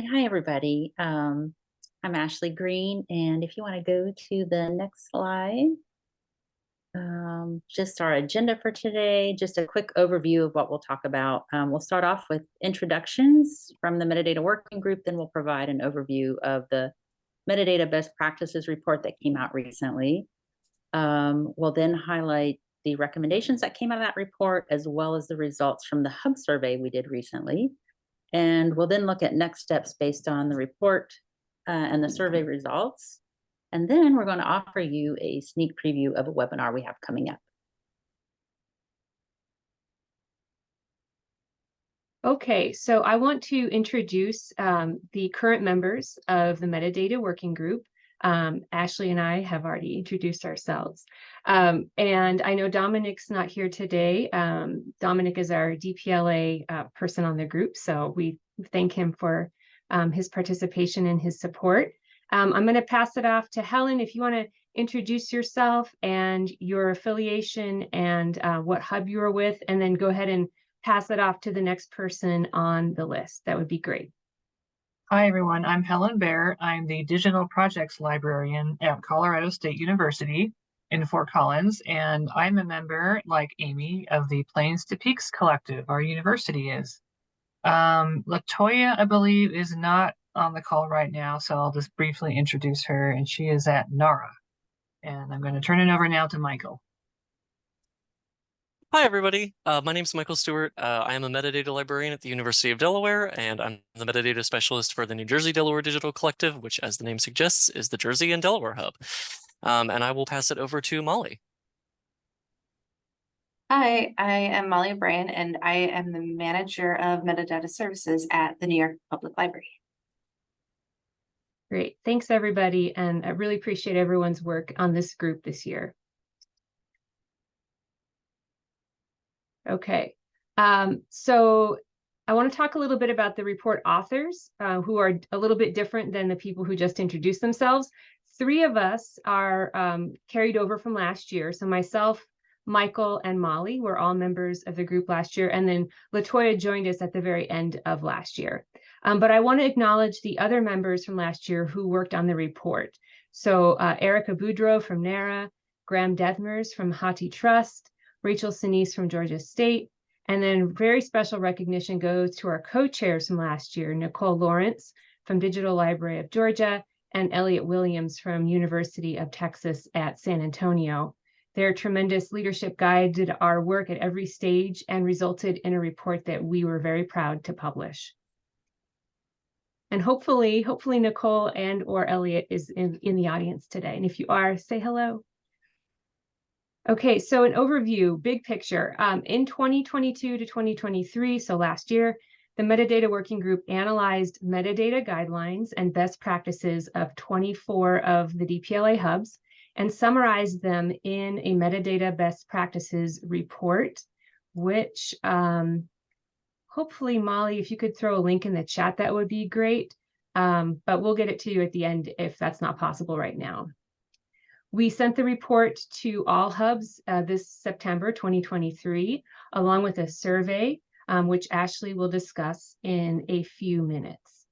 Hi, everybody. I'm Ashley Green, and if you want to go to the next slide, just our agenda for today, just a quick overview of what we'll talk about. We'll start off with introductions from the Metadata Working Group, then we'll provide an overview of the Metadata Best Practices Report that came out recently. We'll then highlight the recommendations that came out of that report, as well as the results from the hub survey we did recently. And we'll then look at next steps based on the report and the survey results. And then we're going to offer you a sneak preview of a webinar we have coming up. Okay, so I want to introduce the current members of the Metadata Working Group. Ashley and I have already introduced ourselves. And I know Dominic's not here today. Dominic is our DPLA person on the group, so we thank him for his participation and his support. I'm going to pass it off to Helen if you want to introduce yourself and your affiliation and what hub you are with, and then go ahead and pass it off to the next person on the list. That would be great. Hi, everyone. I'm Helen Baer. I'm the Digital Projects Librarian at Colorado State University in Fort Collins, and I'm a member, like Amy, of the Plains to Peaks Collective, our university is. Latoya, I believe, is not on the call right now, so I'll just briefly introduce her, and she is at NARA. And I'm going to turn it over now to Michael. Hi, everybody. My name is Michael Stewart. I am a metadata librarian at the University of Delaware, and I'm the metadata specialist for the New Jersey Delaware Digital Collective, which, as the name suggests, is the Jersey and Delaware hub. And I will pass it over to Molly. Hi, I am Molly Bryan, and I am the manager of metadata services at the New York Public Library. Great. Thanks, everybody. And I really appreciate everyone's work on this group this year. Okay, so I want to talk a little bit about the report authors, who are a little bit different than the people who just introduced themselves. 3 of us are carried over from last year. So myself, Michael, and Molly were all members of the group last year, and then Latoya joined us at the very end of last year. But I want to acknowledge the other members from last year who worked on the report. So Erica Boudreau from NARA, Graham Dethmers from Hati Trust, Rachel Sinise from Georgia State, and then very special recognition goes to our co-chairs from last year, Nicole Lawrence from Digital Library of Georgia and Elliot Williams from University of Texas at San Antonio. Their tremendous leadership guided our work at every stage and resulted in a report that we were very proud to publish. And hopefully Nicole and or Elliot is in the audience today. And if you are, say hello. Okay, so an overview, big picture. In 2022 to 2023, so last year, the Metadata Working Group analyzed metadata guidelines and best practices of 24 of the DPLA hubs and summarized them in a Metadata Best Practices Report, which hopefully, Molly, if you could throw a link in the chat, that would be great. But we'll get it to you at the end if that's not possible right now. We sent the report to all hubs this September 2023, along with a survey, which Ashley will discuss in a few minutes.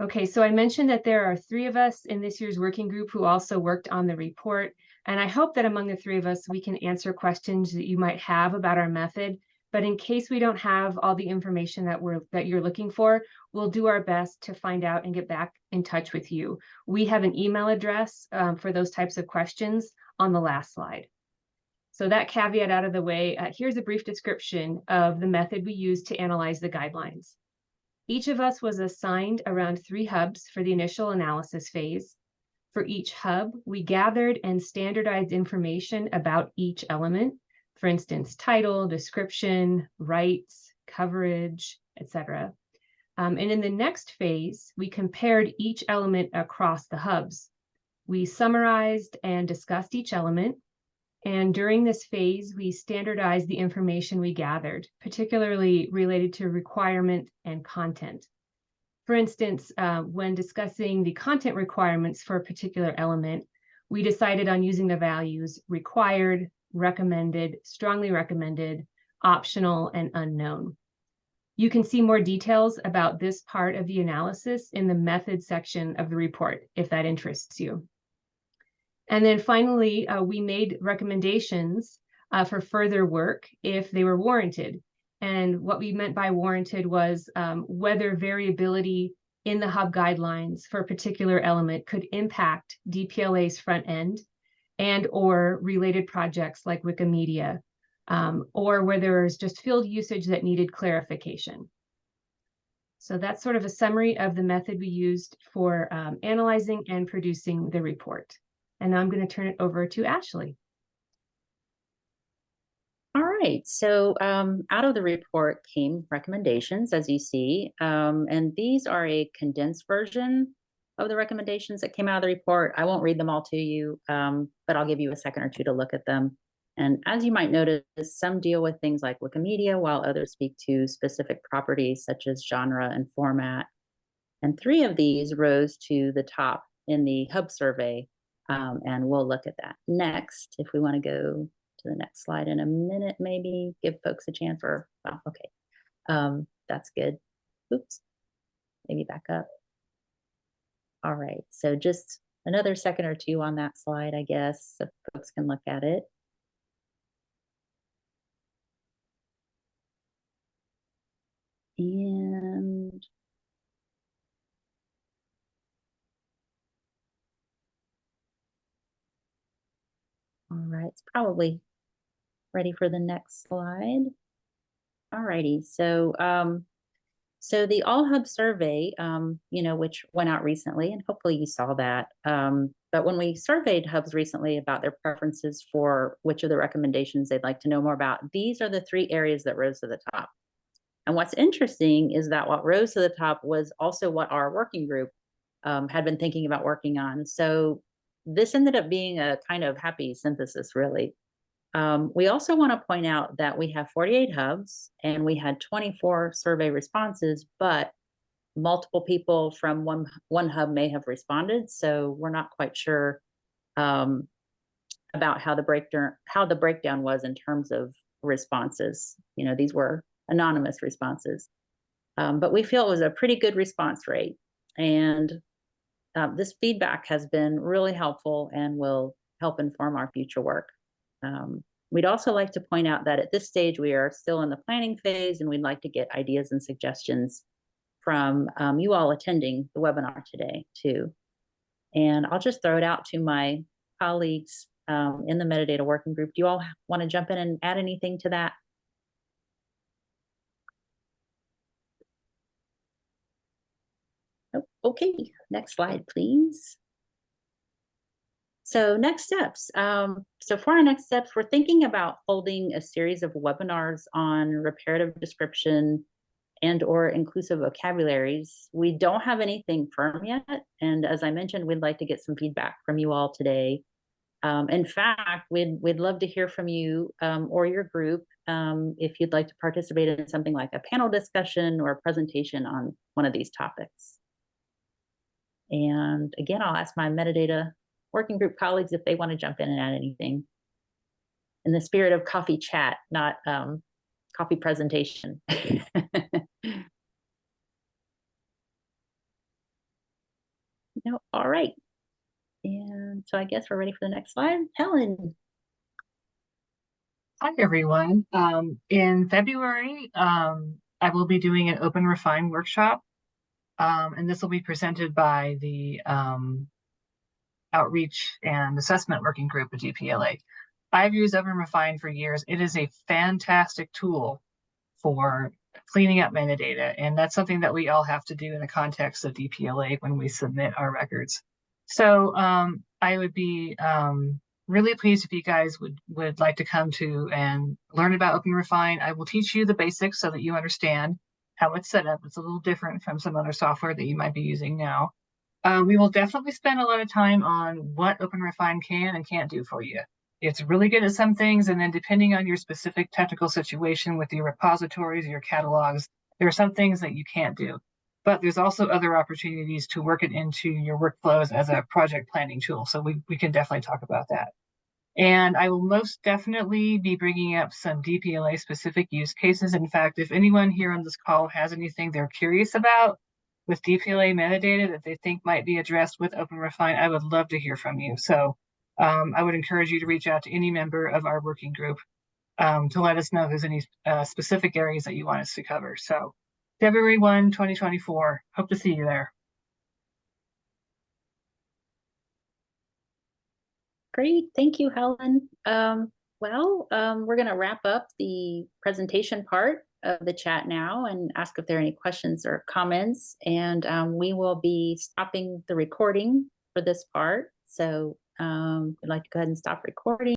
Okay, so I mentioned that there are 3 of us in this year's working group who also worked on the report, and I hope that among the 3 of us, we can answer questions that you might have about our method. But in case we don't have all the information that you're looking for, we'll do our best to find out and get back in touch with you. We have an email address for those types of questions on the last slide. So that caveat out of the way, here's a brief description of the method we use to analyze the guidelines. Each of us was assigned around 3 hubs for the initial analysis phase. For each hub, we gathered and standardized information about each element. For instance, title, description, rights, coverage, etc. And in the next phase, we compared each element across the hubs. We summarized and discussed each element. And during this phase, we standardized the information we gathered, particularly related to requirement and content. For instance, when discussing the content requirements for a particular element, we decided on using the values required, recommended, strongly recommended, optional, and unknown. You can see more details about this part of the analysis in the method section of the report, if that interests you. And then finally, we made recommendations for further work if they were warranted. And what we meant by warranted was whether variability in the hub guidelines for a particular element could impact DPLA's front end and or related projects like Wikimedia, or where there's just field usage that needed clarification. So that's sort of a summary of the method we used for analyzing and producing the report. And now I'm going to turn it over to Ashley. All right, so out of the report came recommendations, as you see, and these are a condensed version of the recommendations that came out of the report. I won't read them all to you, but I'll give you a second or two to look at them. And as you might notice, some deal with things like Wikimedia, while others speak to specific properties such as genre and format. And 3 of these rose to the top in the hub survey, and we'll look at that next. If we want to go to the next slide in a minute, maybe give folks a chance, or, oh, okay, that's good. Oops, maybe back up. All right, so just another second or two on that slide, I guess, so folks can look at it. And all right, it's probably ready for the next slide. All righty, so so the All Hub survey, you know, which went out recently, and hopefully you saw that. But when we surveyed hubs recently about their preferences for which of the recommendations they'd like to know more about, these are the 3 areas that rose to the top. And what's interesting is that what rose to the top was also what our working group had been thinking about working on. So this ended up being a kind of happy synthesis, really. We also want to point out that we have 48 hubs and we had 24 survey responses, but multiple people from one hub may have responded. So we're not quite sure about how the breakdown was in terms of responses. You know, these were anonymous responses, but we feel it was a pretty good response rate. And this feedback has been really helpful and will help inform our future work. We'd also like to point out that at this stage, we are still in the planning phase, and we'd like to get ideas and suggestions from you all attending the webinar today, too. And I'll just throw it out to my colleagues in the Metadata Working Group. Do you all want to jump in and add anything to that? Oh, okay, next slide, please. So next steps. So for our next steps, we're thinking about holding a series of webinars on reparative description and or inclusive vocabularies. We don't have anything firm yet. And as I mentioned, we'd like to get some feedback from you all today. In fact, we'd love to hear from you or your group if you'd like to participate in something like a panel discussion or a presentation on one of these topics. And again, I'll ask my Metadata Working Group colleagues if they want to jump in and add anything in the spirit of coffee chat, not coffee presentation. No, all right. And so I guess we're ready for the next slide. Helen. Hi, everyone. In February, I will be doing an Open Refine workshop, and this will be presented by the Outreach and Assessment Working Group at DPLA. I've used Open Refine for years. It is a fantastic tool for cleaning up metadata, and that's something that we all have to do in the context of DPLA when we submit our records. So I would be really pleased if you guys would like to come to and learn about Open Refine. I will teach you the basics so that you understand how it's set up. It's a little different from some other software that you might be using now. We will definitely spend a lot of time on what Open Refine can and can't do for you. It's really good at some things, and then depending on your specific technical situation with your repositories, your catalogs, there are some things that you can't do. But there's also other opportunities to work it into your workflows as a project planning tool. So we can definitely talk about that. And I will most definitely be bringing up some DPLA specific use cases. In fact, if anyone here on this call has anything they're curious about with DPLA metadata that they think might be addressed with OpenRefine, I would love to hear from you. So I would encourage you to reach out to any member of our working group to let us know if there's any specific areas that you want us to cover. So February 1, 2024, hope to see you there. Great, thank you, Helen. We're going to wrap up the presentation part of the chat now and ask if there are any questions or comments. And we will be stopping the recording for this part. So I'd like to go ahead and stop recording.